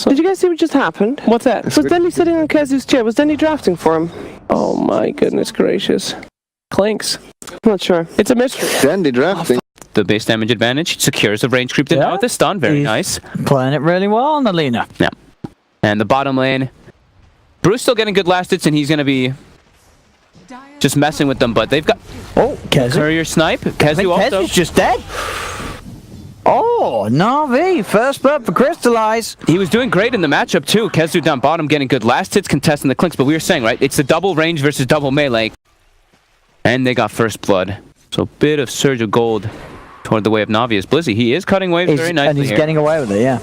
Did you guys see what just happened? What's that? Was Dendi sitting on KheZu's chair? Was Dendi drafting for him? Oh my goodness gracious. Clinks. I'm not sure. It's a mystery. Dendi drafting. The base damage advantage secures the range creep now with the stun. Very nice. Playing it really well on the Lina. Yeah. And the bottom lane. Bruce still getting good last hits, and he's going to be just messing with them, but they've got... Oh, KheZu. Courier snipe. KheZu also. KheZu's just dead. Oh, NaVi. First blood for Crystallize. He was doing great in the matchup, too. KheZu down bottom getting good last hits, contesting the clinks, but we were saying, right, it's the double range versus double melee. And they got first blood. So a bit of surge of gold toward the way of NaVi as Blizzy. He is cutting waves very nicely and he's here. getting away with it, yeah.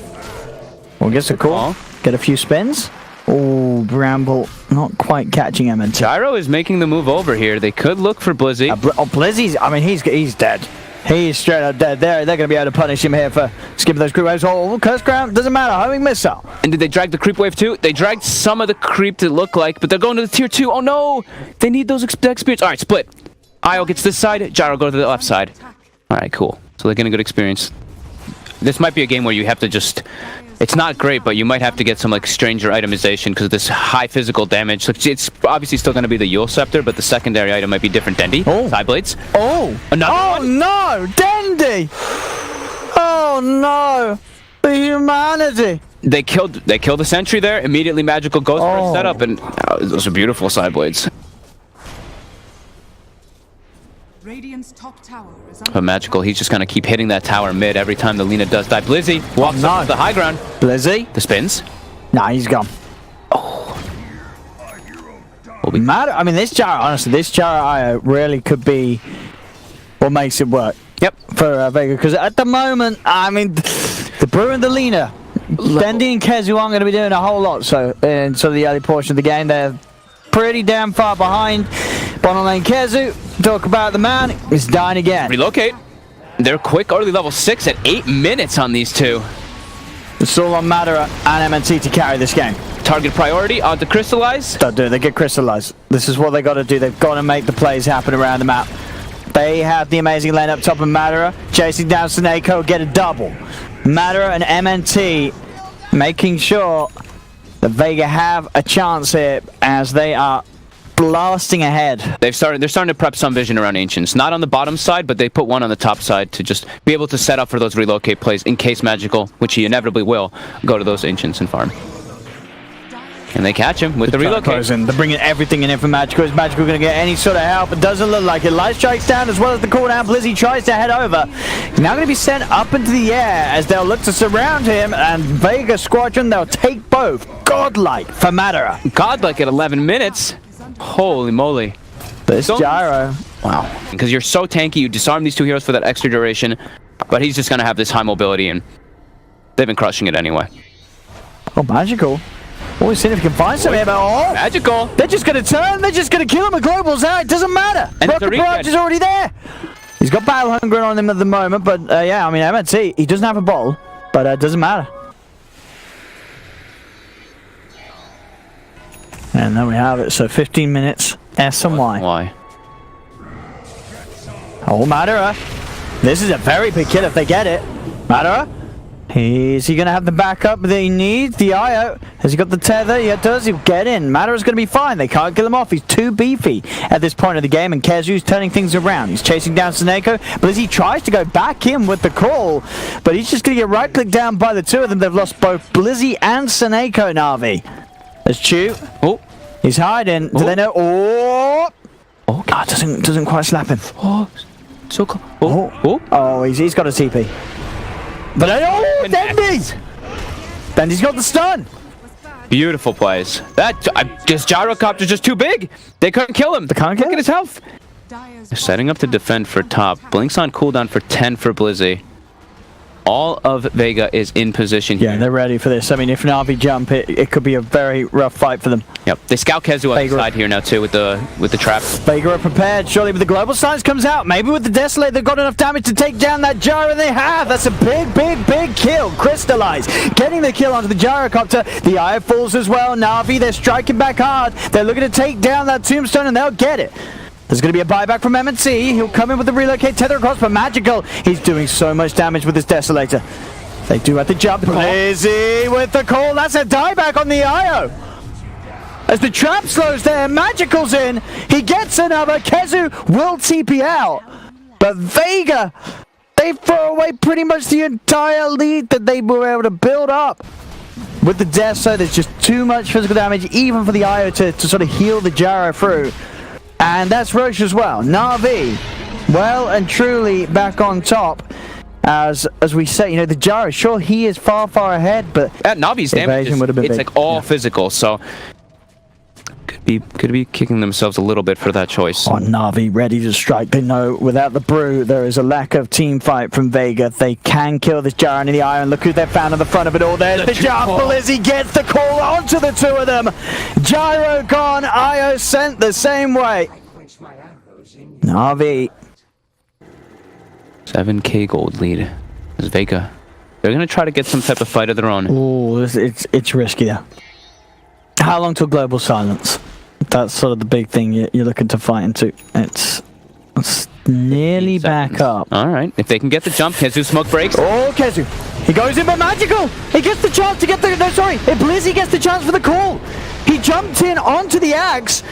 Well, gets a call. Get a few spins. Oh, Bramble not quite catching him. Gyro is making the move over here. They could look for Blizzy. Blizzy's, I mean, he's dead. He's straight up dead there. They're going to be able to punish him here for skipping those creep waves. Oh, curse ground, doesn't matter. Homing missile. And did they drag the creep wave too? They dragged some of the creep to look like, but they're going to the tier 2. Oh no! They need those experience. All right, split. Io gets this side, Gyro go to the left side. All right, cool. So they're getting good experience. This might be a game where you have to just... It's not great, but you might have to get some like stranger itemization because of this high physical damage. It's obviously still going to be the Yule Scepter, but the secondary item might be different. Dendi. Oh. Side blades. Oh! Another one. No! Dendi! Oh no! The humanity! They killed the sentry there. Immediately magical goes for a setup, and those are beautiful side blades. Radiant's top tower is But magical, he's just gonna keep hitting that tower mid every time the Lina does die. Blizzy walks up to the high ground. Blizzy? The spins. Nah, he's gone. Oh. Matter. I mean, this Jara, honestly, this Jara really could be what makes it work. Yep. For Vega, because at the moment, I mean, the Brew and the Lina, Dendi and KheZu aren't going to be doing a whole lot. So, in sort of the early portion of the game, they're pretty damn far behind. Bottom lane KheZu, talk about the man, is dying again. Relocate. They're quick, early level 6 at 8 minutes on these two. It's all on Madara and MNT to carry this game. Target priority on the Crystallize. Don't do it, they get Crystallized. This is what they got to do. They've got to make the plays happen around the map. They have the amazing lane up top of Madara, chasing down SoNNeikO, get a double. Madara and MNT making sure that Vega have a chance here as they are blasting ahead. They're starting to prep some vision around Ancients. Not on the bottom side, but they put one on the top side to just be able to set up for those relocate plays in case Magical, which he inevitably will, go to those Ancients and farm. And they catch him with the relocate. They're bringing everything in for Magical. Is Magical going to get any sort of help? It doesn't look like it. Light strikes down as well as the cooldown. Blizzy tries to head over. Now going to be sent up into the air as they'll look to surround him. And Vega Squadron, they'll take both. Godlike for Madara. Godlike at 11 minutes. Holy moly. This Gyro. Wow. Because you're so tanky, you disarm these two heroes for that extra duration. But he's just going to have this high mobility, and they've been crushing it anyway. Oh, Magical. Always seeing if you can find something here, but Magical! They're just going to turn, they're just going to kill him. A global's out, it doesn't matter. And Rocket Barrage is already there. He's got Battle Hunger on him at the moment, but yeah, I mean, MNT, he doesn't have a bottle, but it doesn't matter. And there we have it, so 15 minutes, S and Y. Why? Oh, Madara. This is a very big kill if they get it. Madara. Is he going to have the backup that he needs? The IO. Has he got the tether? Yeah, does he? Get in. Madara's going to be fine. They can't kill him off. He's too beefy at this point of the game, and KheZu's turning things around. He's chasing down SoNNeikO. Blizzy tries to go back in with the call, but he's just going to get right-clicked down by the two of them. They've lost both Blizzy and SoNNeikO, NaVi. There's Chu. Oh. He's hiding. Do they know? Oh. Oh, God, doesn't quite slap him. Oh. So cool. Oh. Oh, he's got a TP. But Dendi! Dendi's got the stun! Beautiful plays. That this gyrocopter's just too big. They couldn't kill him. They can't look at his health. They're setting up to defend for top. Blink's on cooldown for 10 for Blizzy. All of Vega is in position here. Yeah, they're ready for this. I mean, if NaVi jump, it could be a very rough fight for them. Yep. They scout KheZu on the side here now too with the trap. Vega are prepared. Surely with the global science comes out. Maybe with the Desolate, they've got enough damage to take down that gyro, and they have. That's a big kill. Crystallize getting the kill onto the gyrocopter. The eye falls as well. NaVi, they're striking back hard. They're looking to take down that tombstone, and they'll get it. There's going to be a buyback from MNT. He'll come in with the relocate tether across, but Magical, he's doing so much damage with this Desolator. They do have to jump. Blizzy with the call. That's a dieback on the IO. As the trap slows there, Magical's in. He gets another. KheZu will TP out. But Vega, they throw away pretty much the entire lead that they were able to build up. With the death, so there's just too much physical damage, even for the IO to sort of heal the gyro through. And that's Roche as well. NaVi, well and truly back on top. As we say, you know, the gyro, sure, he is far ahead, but at NaVi's damage, it's big. Like all physical, so could be kicking themselves a little bit for that choice. Oh, NaVi ready to strike. They know without the brew, there is a lack of team fight from Vega. They can kill this gyro and the iron. Look who they've found on the front of it all. There's the jump. Blizzy gets the call onto the two of them. Gyro gone, IO sent the same way. NaVi. 7k gold lead. This is Vega. They're going to try to get some type of fight of their own. Oh, it's risky there. How long till global silence? That's sort of the big thing you're looking to fight into. It's nearly back up. All right. If they can get the jump, KheZu smoke breaks. Oh, KheZu. He goes in, but Magical. He gets the chance to get the... No, sorry. Blizzy gets the chance for the call. He jumped in onto the axe,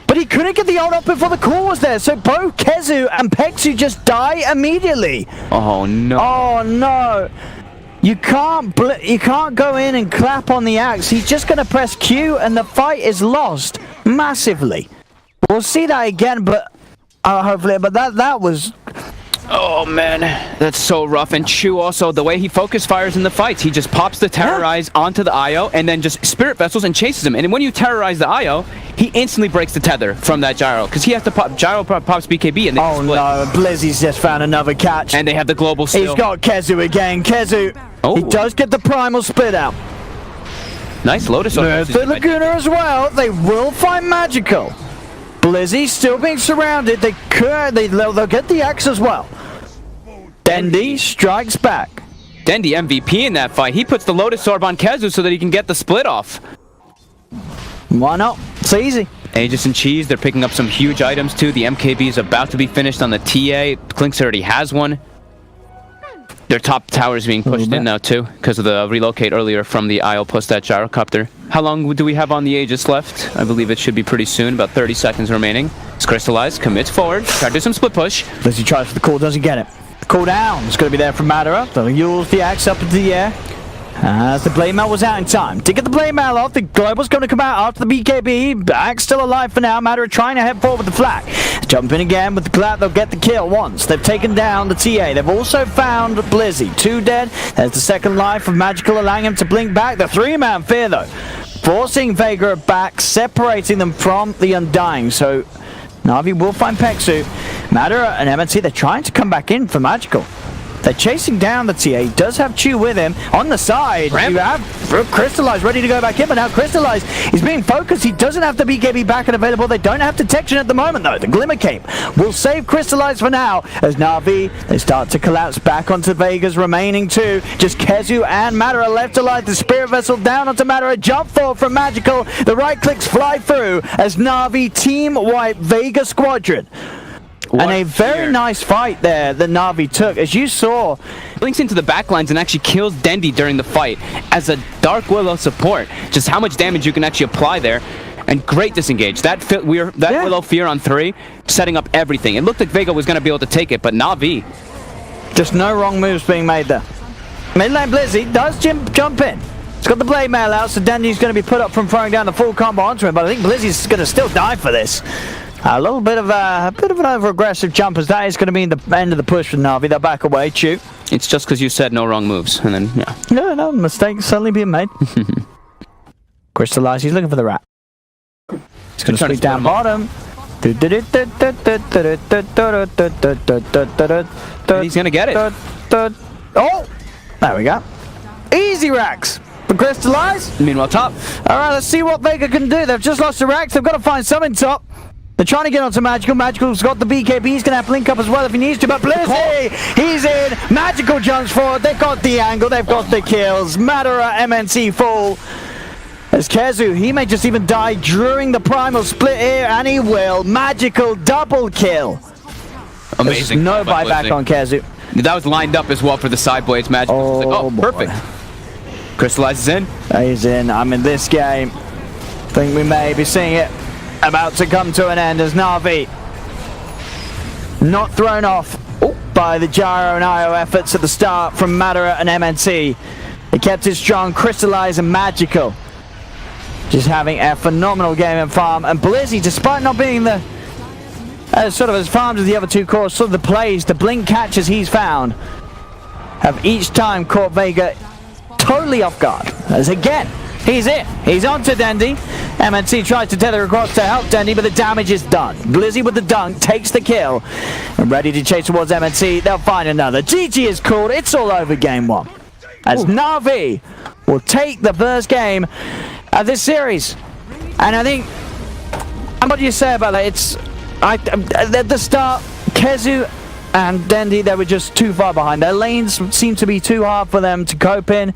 but he couldn't get the ult up before the call was there. So both KheZu and Peksu just die immediately. Oh, no. Oh, no. You can't go in and clap on the axe. He's just going to press Q and the fight is lost massively. We'll see that again, but hopefully, but that was... Oh man, that's so rough. And Chu also, the way he focus fires in the fights, he just pops the Terrorize onto the IO and then just Spirit Vessels and chases him. And when you terrorize the IO, he instantly breaks the tether from that gyro because he has to pop. Gyro pops BKB and they oh split. No, Blizzy's just found another catch. And they have the global steal. He's got KheZu again. KheZu, he does get the primal split out. Nice Lotus. There's the Laguna as well. They will find Magical. Blizzy still being surrounded. They'll get the axe as well. Dendi strikes back. Dendi MVP in that fight. He puts the Lotus Orb on KheZu so that he can get the split off. Why not? It's easy. Aegis and Cheese, they're picking up some huge items too. The MKB is about to be finished on the TA. Klinks already has one. Their top tower is being pushed in now too because of the relocate earlier from the IO plus that gyrocopter. How long do we have on the Aegis left? I believe it should be pretty soon, about 30 seconds remaining. It's Crystallize, commits forward, try to do some split push. Blizzy tries for the call, doesn't get it. The cooldown is going to be there from Madara. They'll use the axe up into the air. As the blade mail was out in time. To get the blade mail off, the global's going to come out after the BKB. Axe still alive for now. Madara trying to head forward with the flag. Jump in again with the clap. They'll get the kill once. They've taken down the TA. They've also found Blizzy. 2 dead. There's the second life of Magical, allowing him to blink back. The 3-man fear though, forcing Vega back, separating them from the Undying. So NaVi will find Peksu. Madara and MNC, they're trying to come back in for Magical. They're chasing down the TA. He does have Chu with him. On the side, you have Crystallize ready to go back in, but now Crystallize is being focused. He doesn't have the BKB back and available. They don't have detection at the moment, though. The Glimmer Cape will save Crystallize for now. As NaVi, they start to collapse back onto Vega's remaining 2. Just KheZu and Madara left alive. The Spirit Vessel down onto Madara. Jump forward from Magical. The right clicks fly through as NaVi team wipe Vega Squadron. And a very nice fight there that NaVi took. As you saw, blinks into the backlines and actually kills Dendi during the fight as a Dark Willow support. Just how much damage you can actually apply there. And great disengage. That Willow Fear on 3, setting up everything. It looked like Vega was going to be able to take it, but NaVi. Just no wrong moves being made there. Mid lane Blizzy does jump in. He's got the blade mail out, so Dendi's going to be put up from throwing down the full combo onto him, but I think Blizzy's going to still die for this. A little bit of an over-aggressive jump, as that is going to be the end of the push for NaVi. They'll back away, Chu. It's just because you said no wrong moves, and then, yeah. No, mistakes suddenly being made. Crystallize, he's looking for the rat. He's going to sweep down bottom. And he's going to get it. Oh! There we go. Easy racks for Crystallize. Meanwhile, top. All right, let's see what Vega can do. They've just lost the racks. They've got to find something top. They're trying to get onto Magical. Magical's got the BKB. He's going to have to link up as well if he needs to. But Blizzy, he's in. Magical jumps forward. They've got the angle. They've got the kills. Madara, MNC fall. As KheZu, he may just even die during the primal split here, and he will. Magical double kill. Amazing. There's no buyback on KheZu. That was lined up as well for the side blades. Magical. Oh, Like, perfect. Crystallize is in. He's in. I'm in this game. Think we may be seeing it about to come to an end as NaVi not thrown off by the Gyro and IO efforts at the start from Madara and MNT. They kept it strong. Crystallize and Magical just having a phenomenal game in farm. And Blizzy, despite not being the sort of as farmed as the other two cores, sort of the plays, the blink catches he's found have each time caught Vega totally off guard. As again, he's in. He's on to Dendi. MNT tries to tether across to help Dendi, but the damage is done. Blizzy with the dunk takes the kill. And ready to chase towards MNT. They'll find another. GG is called. It's all over game one. As NaVi will take the first game of this series. And I think, and what do you say about that? It's, at the start, KheZu and Dendi, they were just too far behind. Their lanes seemed to be too hard for them to cope in.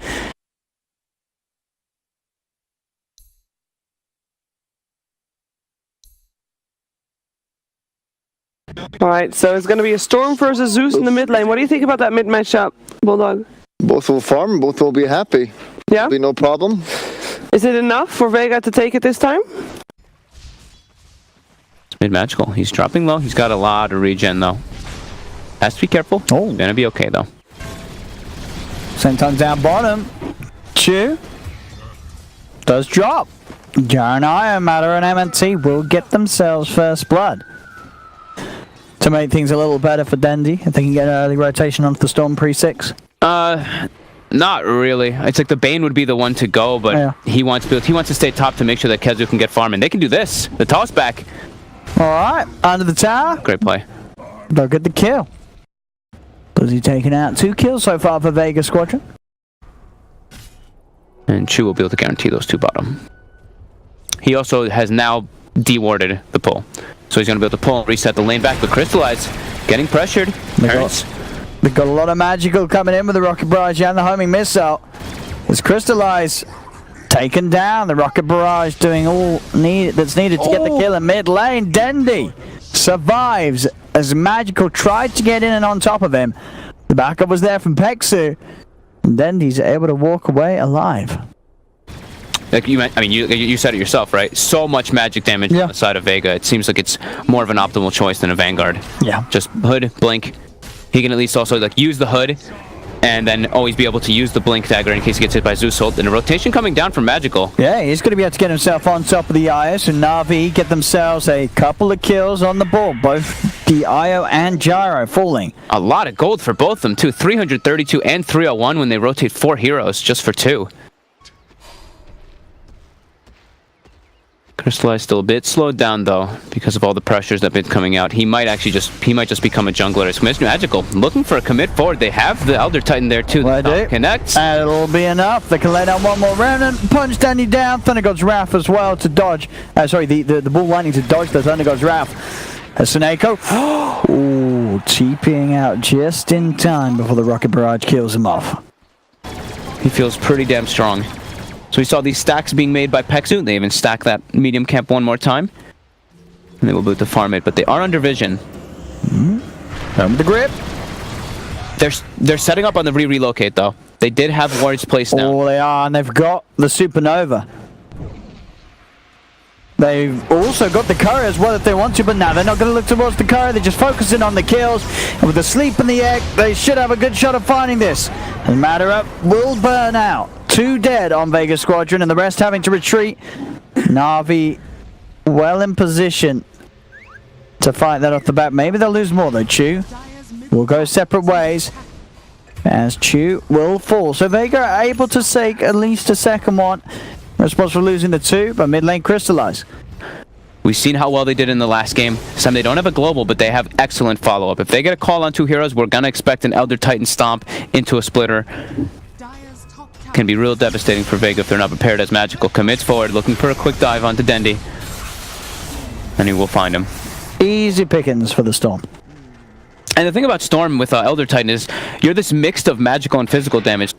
Alright, so it's going to be a Storm versus Zeus in the mid lane. What do you think about that mid matchup, Bulldog? Both will farm, both will be happy. Yeah? There'll be no problem. Is it enough for Vega to take it this time? It's mid magical. He's dropping low. He's got a lot of regen though. Has to be careful. Oh. Gonna be okay though. Same time down bottom. Chu does drop. Jarnaya, Madara, and MNT will get themselves first blood. To make things a little better for Dendi, if they can get an early rotation onto the Storm pre-6. Not really. It's like the Bane would be the one to go, but Yeah. he wants to stay top to make sure that KheZu can get farm, and they can do this. The toss back. Alright, under the tower. Great play. They'll get the kill. Blizzy taking out 2 kills so far for Vega Squadron. And Chu will be able to guarantee those 2 bottom. He also has now dewarded the pull. So he's going to be able to pull and reset the lane back, but Crystallize getting pressured. They've got a lot of magical coming in with the Rocket Barrage and the homing missile. As Crystallize taken down, the Rocket Barrage doing all that's needed to get the kill in mid lane. Dendi survives as Magical tried to get in and on top of him. The backup was there from Peksu. And Dendi's able to walk away alive. Like you said it yourself, right? So much magic damage on the side of Vega. It seems like it's more of an optimal choice than a Vanguard. Yeah. Just hood, blink. He can at least also like use the hood and then always be able to use the blink dagger in case he gets hit by Zeus ult. And a rotation coming down from Magical. Yeah, he's going to be able to get himself on top of the IS, and NaVi get themselves a couple of kills on the board. Both the IO and Gyro falling. A lot of gold for both of them too. 332 and 301 when they rotate 4 heroes just for 2. Crystallize still a bit slowed down though because of all the pressures that have been coming out. He might just become a jungler. It's Magical looking for a commit forward. They have the Elder Titan there too. Well, they do. Connects. And it'll be enough. They can lay down one more remnant, punch Dendi down. Thunder God's Wrath as well to dodge. Sorry, the Bull Lightning to dodge the Thunder God's Wrath. SoNNeikO. Ooh, TPing out just in time before the Rocket Barrage kills him off. He feels pretty damn strong. So we saw these stacks being made by Peksu. They even stack that medium camp one more time. And they will boot to farm it, but they are under vision. With the grip. They're setting up on the relocate though. They did have wards placed now. Oh, they are, and they've got the Supernova. They've also got the courier as well if they want to, but now they're not going to look towards the courier. They're just focusing on the kills. And with the sleep in the egg, they should have a good shot of finding this. And Madara will burn out. 2 dead on Vega Squadron, and the rest having to retreat. NaVi well in position to fight that off the bat. Maybe they'll lose more though. Chu will go separate ways as Chu will fall. So Vega are able to take at least a second one. Responsible for losing the 2, but mid lane Crystallize. We've seen how well they did in the last game. Some they don't have a global, but they have excellent follow-up. If they get a call on 2 heroes, we're going to expect an Elder Titan stomp into a splitter. Can be real devastating for Vega if they're not prepared as Magical commits forward, looking for a quick dive onto Dendi. And he will find him. Easy pickings for the Storm. And the thing about Storm with Elder Titan is you're this mix of magical and physical damage.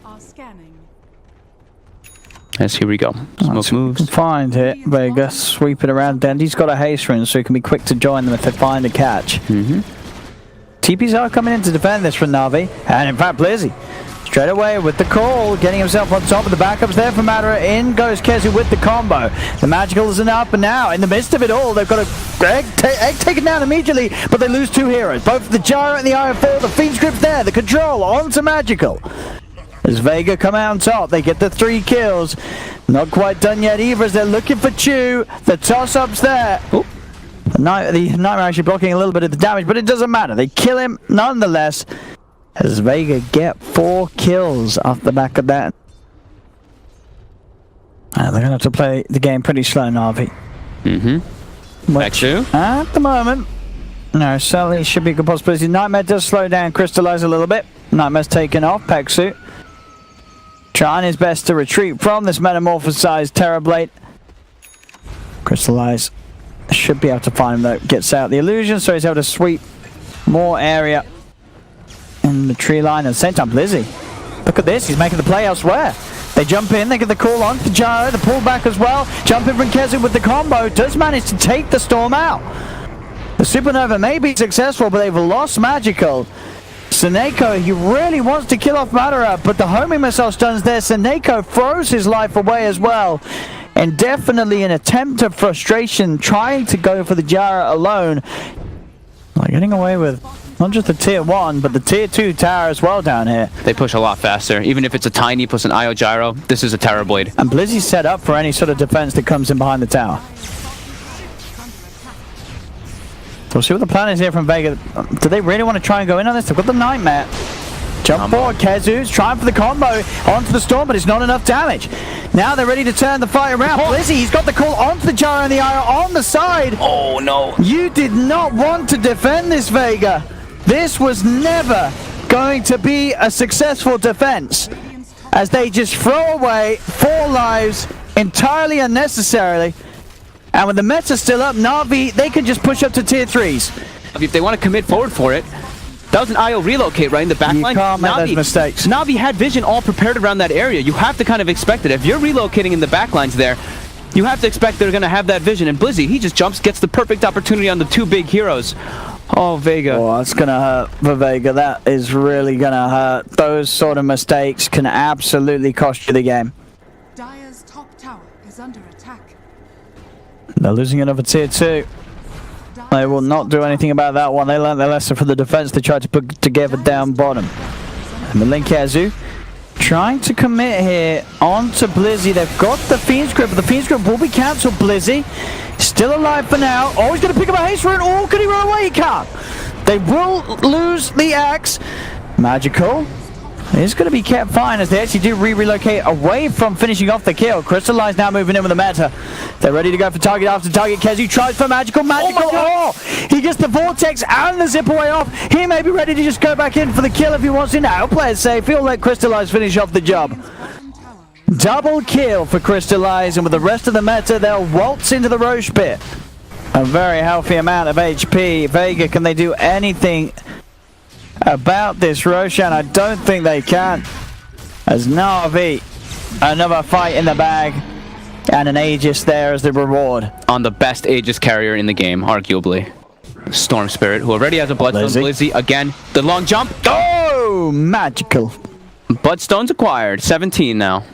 As here we go. Smoke moves. Find it. Vega sweep it around. Dendi's got a haste rune, so he can be quick to join them if they find a catch. TPs are coming in to defend this from NaVi. And in fact, Blizzy straight away with the call, getting himself on top of the backups there for Madara. In goes KheZu with the combo. The magical isn't up, and now in the midst of it all, they've got a egg taken down immediately, but they lose 2 heroes. Both the Gyro and the Iron Fall. The Fiend Script there, the control onto magical. As Vega come out on top, they get the 3 kills. Not quite done yet either, as they're looking for Chu. The toss-up's there. Ooh. The Nightmare actually blocking a little bit of the damage, but it doesn't matter. They kill him nonetheless, as Vega get 4 kills off the back of that. They're going to have to play the game pretty slow, NaVi. Peksu? At the moment, no, certainly should be a good possibility. Nightmare does slow down Crystallize a little bit. Nightmare's taken off. Peksu trying his best to retreat from this metamorphosized Terrorblade. Crystallize should be able to find him though. Gets out the illusion, so he's able to sweep more area in the tree line. At the same time, Blizzy, look at this, he's making the play elsewhere. They jump in, they get the call on to Gyro, the pullback as well. Jump in from KheZu with the combo, does manage to take the storm out. The Supernova may be successful, but they've lost magical. SoNNeikO, he really wants to kill off Madara, but the homing missile stuns there. SoNNeikO throws his life away as well. And definitely an attempt of frustration, trying to go for the Gyro alone. Like getting away with not just the tier 1, but the tier 2 tower as well down here. They push a lot faster. Even if it's a tiny plus an IO Gyro, this is a Terrorblade. And Blizzy's set up for any sort of defense that comes in behind the tower. So we'll see what the plan is here from Vega. Do they really want to try and go in on this? They've got the Nightmare. Jump forward, KheZu's trying for the combo onto the storm, but it's not enough damage. Now they're ready to turn the fight around. Blizzy, he's got the call onto the Gyro and the IO on the side. Oh no. You did not want to defend this, Vega. This was never going to be a successful defense, as they just throw away 4 lives entirely unnecessarily. And with the meta still up, NaVi, they can just push up to tier 3s. If they want to commit forward for it, that was an IO relocate right in the back line. You can't make those mistakes. NaVi had vision all prepared around that area. You have to kind of expect it. If you're relocating in the back lines there, you have to expect they're going to have that vision. And Blizzy, he just jumps, gets the perfect opportunity on the 2 big heroes. Oh, Vega. Oh, that's going to hurt for Vega. That is really going to hurt. Those sort of mistakes can absolutely cost you the game. Dire's top tower is under attack. They're losing another tier 2. They will not do anything about that one. They learned their lesson for the defense. They tried to put together down bottom. And the link KheZu trying to commit here onto Blizzy. They've got the Fiend Script, but the Fiend Script will be cancelled. Blizzy still alive for now. Oh, he's going to pick up a haste rune. Oh, can he run away? He can't. They will lose the axe. Magical is going to be kept fine, as they actually do relocate away from finishing off the kill. Crystallize now moving in with the meta. They're ready to go for target after target. KheZu tries for magical. Oh, he gets the vortex and the zip away off. He may be ready to just go back in for the kill if he wants to now. Play it safe. He'll let Crystallize finish off the job. Double kill for Crystallize, and with the rest of the meta, they'll waltz into the Roche pit. A very healthy amount of HP. Vega, can they do anything about this Roshan? I don't think they can, as NaVi, another fight in the bag, and an Aegis there as the reward. On the best Aegis carrier in the game, arguably. Storm Spirit, who already has a Bloodstone. Blizzy, again, the long jump. Oh, magical. Bloodstone's acquired, 17 now.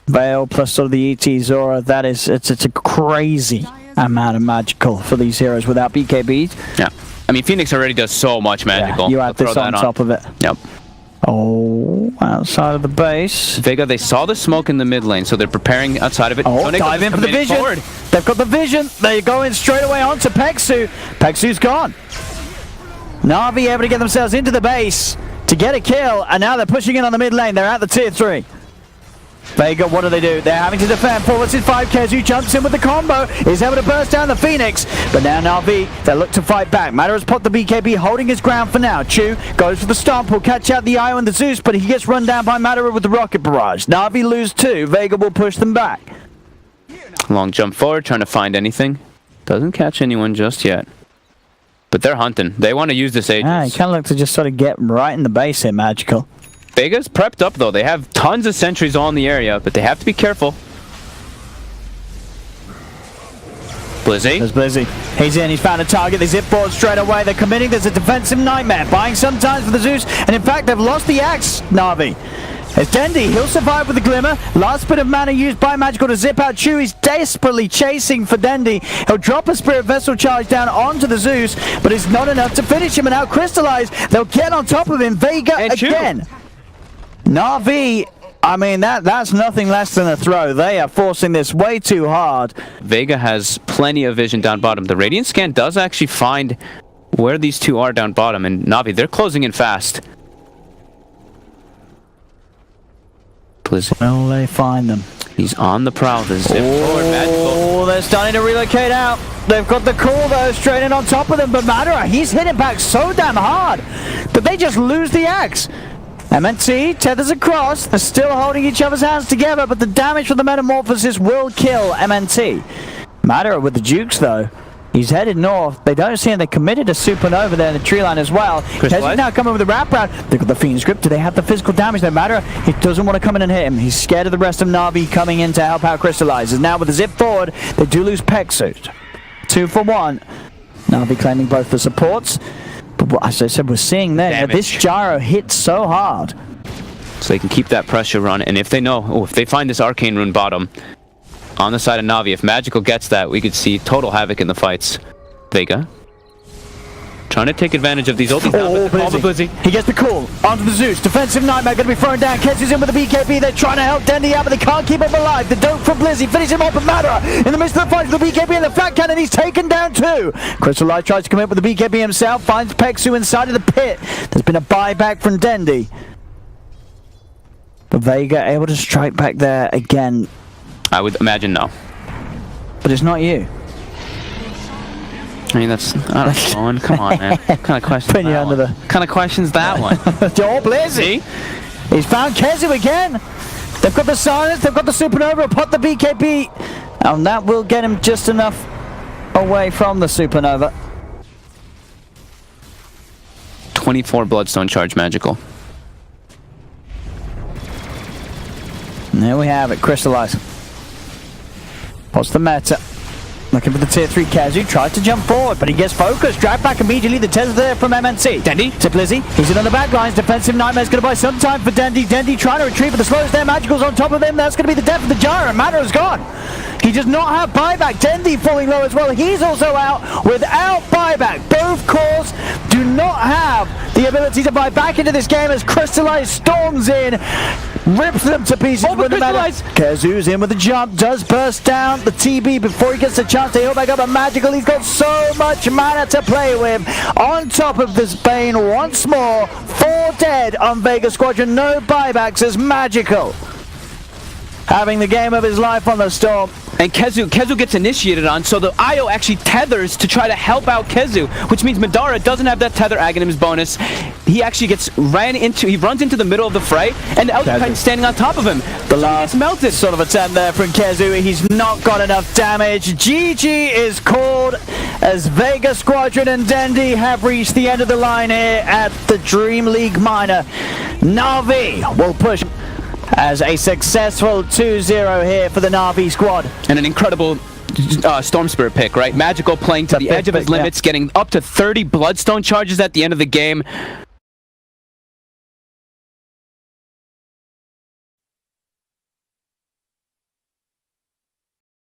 Veil plus sort of the ET Zora, that is, it's a crazy amount of magical for these heroes without BKBs. Yeah. I mean, Phoenix already does so much magical. Yeah, you add this on top of it. Yep. Oh, outside of the base. Vega, they saw the smoke in the mid lane, so they're preparing outside of it. Oh, dive in for the vision. Forward. They've got the vision. They're going straight away onto Peksu. Peksu's gone. NaVi able to get themselves into the base to get a kill, and now they're pushing in on the mid lane. They're at the tier 3. Vega, what do? They're having to defend. Forwards in 5. KheZu jumps in with the combo. Is able to burst down the Phoenix. But now NaVi, they look to fight back. Madara's popped the BKB, holding his ground for now. Chu goes for the stomp. Will catch out the Io and the Zeus, but he gets run down by Madara with the rocket barrage. NaVi lose 2. Vega will push them back. Long jump forward, trying to find anything. Doesn't catch anyone just yet. But they're hunting. They want to use this Aegis. Yeah, he kind of looks to just sort of get right in the base here, magical. Vega's prepped up though. They have tons of sentries all in the area, but they have to be careful. Blizzy. There's Blizzy. He's in, he's found a target, they zip forward straight away, they're committing, there's a defensive nightmare, buying some time for the Zeus, and in fact they've lost the axe, NaVi. As Dendi, he'll survive with the glimmer, last bit of mana used by Magical to zip out Chu, he's desperately chasing for Dendi, he'll drop a Spirit Vessel charge down onto the Zeus, but it's not enough to finish him, and now Crystallize, they'll get on top of him, Vega and again. NaVi, I mean, that's nothing less than a throw. They are forcing this way too hard. Vega has plenty of vision down bottom. The Radiant Scan does actually find where these two are down bottom, and NaVi, they're closing in fast. Blizzy. Will they find them? He's on the prowl. The zip forward, Magical. Oh, they're starting to relocate out. They've got the call though, straight in on top of them, but Madara, he's hitting back so damn hard that they just lose the axe. MNT tethers across, they're still holding each other's hands together, but the damage from the Metamorphosis will kill MNT. Madara with the Jukes though, he's headed north. They don't see him, they committed a Supernova there in the tree line as well. KheZu now coming with the wraparound. They've got the Fiend's Grip, do they have the physical damage though? Madara, he doesn't want to come in and hit him. He's scared of the rest of NaVi coming in to help out Crystallize. Now with the zip forward, they do lose Peksu. 2 for 1. NaVi claiming both the supports. But as I said, we're seeing there, this gyro hits so hard. So they can keep that pressure on, and if they know, if they find this Arcane Rune bottom on the side of NaVi, if Magical gets that, we could see total havoc in the fights. Vega trying to take advantage of these ulti. Blizzy. He gets the call onto the Zeus. Defensive Nightmare going to be thrown down. KheZu's in with the BKB. They're trying to help Dendi out, but they can't keep him alive. The dope from Blizzy finishes him off with Madara in the midst of the fight for the BKB and the Fat Cannon. He's taken down too. Crystallize tries to come in with the BKB himself. Finds Peksu inside of the pit. There's been a buyback from Dendi. But Vega able to strike back there again. I would imagine no. But it's not you. I mean, that's one. Come on, man. What kind of questions Putting you that under one? the... kind of questions that one? Oh, Blizzy. He's found KheZu again. They've got the silence. They've got the Supernova. Put the BKB. And that will get him just enough away from the Supernova. 24 Bloodstone charge Magical. And there we have it. Crystallize. What's the meta? Looking for the tier 3 KheZu, tries to jump forward, but he gets focused. Drag back immediately. The tether there from MNC. Dendi to Blizzy. He's in on the back lines. Defensive Nightmare's going to buy some time for Dendi. Dendi trying to retrieve, but the slows there. Magical's on top of him. That's going to be the death of the gyro. Madara's gone. He does not have buyback. Dendi falling low as well. He's also out without buyback. Both cores do not have the ability to buy back into this game as Crystallize storms in, rips them to pieces with the meta. KheZu's in with the jump, does burst down the TB before he gets the chance to heal back up. A Magical, he's got so much mana to play with. On top of this Bane once more, 4 dead on Vega Squadron. No buybacks as Magical having the game of his life on the Storm. And KheZu gets initiated on, so the IO actually tethers to try to help out KheZu, which means Madara doesn't have that tether Aghanim's bonus. He actually he runs into the middle of the fray, and the Elder Titan's standing on top of him. The last melted sort of attempt there from KheZu. He's not got enough damage. GG is called as Vega Squadron and Dendi have reached the end of the line here at the DreamLeague Minor. NaVi will push as a successful 2-0 here for the NaVi squad. And an incredible Storm Spirit pick, right? Magical playing to the edge of his limits, getting up to 30 Bloodstone charges at the end of the game.